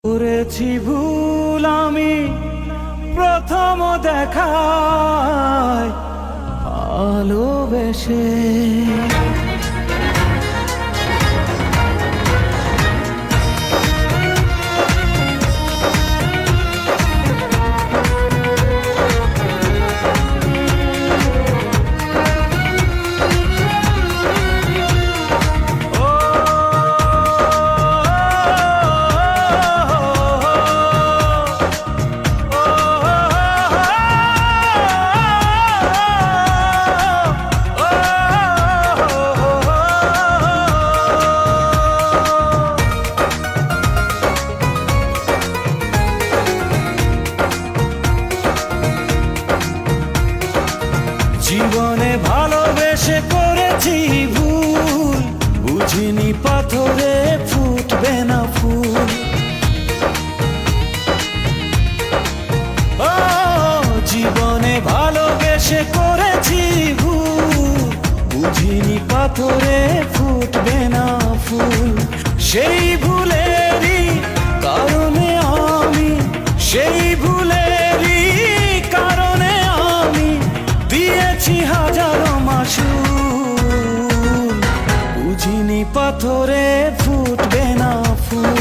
করেছি ভুল আমি প্রথম দেখায় ভালোবেসে। জীবনে ভালোবেসে করেছি ভুল, বুঝিনি পাথরে ফুটবে না ফুল। ও জীবনে ভালোবেসে করেছি ভুল, বুঝিনি পাথরে ফুটবে না ফুল। সেই ভুলেরই কারণে আমি, সেই ভুলেরই কারণে আমি দিয়েছি হাজারো মাসুল, বুঝিনি পাথরে ফুটবে না ফুল।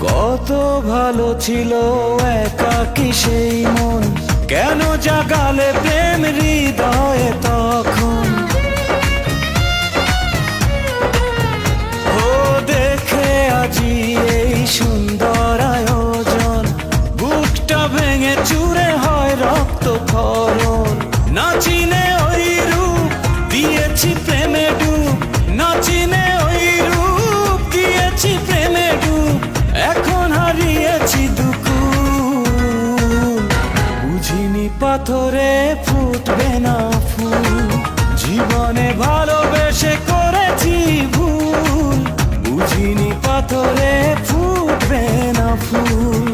কত ভালো ছিল একাকী সেই মন, কেন জাগালে প্রেম হৃদয়ে তখন। ও দেখে আজি এই সুন্দর আয়োজন, বুকটা ভেঙে চুরে হয় রক্ত ক্ষরণ। না চিনে ওই রূপ দিয়েছি প্রেমে ডুব, না চিনে ওই রূপ দিয়েছি প্রেমে ডুব। এখন হারিয়েছি দুকুল, বুঝিনি পাথরে ফুটবে না ফুল। জীবনে ভালোবেসে করেছি ভুল, বুঝিনি পাথরে ফুটবে না ফুল।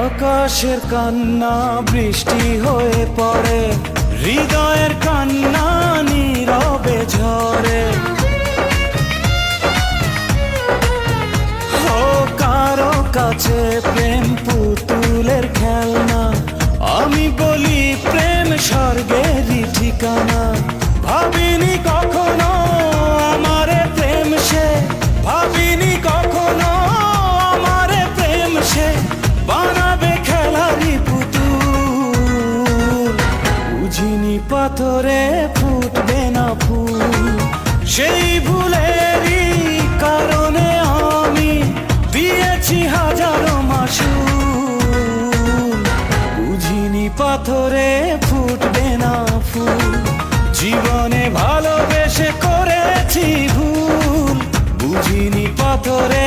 আকাশের কান্না বৃষ্টি হয়ে পড়ে, হৃদয়ের কান্না নীরবে ঝরে। ও কারো কাছে প্রেম পুতুলের খেলনা, আমি বলি প্রেম স্বর্গেরই ঠিকানা। ভাবিনি কখনো আমারে প্রেম সে, ভাবিনি কখনো আমারে প্রেম সে বানাবে খেলারি পুতুল, বুঝিনি পাথরে ফুটবে না ফুল। সেই ভুলেরই কারণে আমি দিয়েছি হাজারো মাসুল, বুঝিনি পাথরে ফুটবে না ফুল। জীবনে ভালোবেসে করেছি ভুল, বুঝিনি পাথরে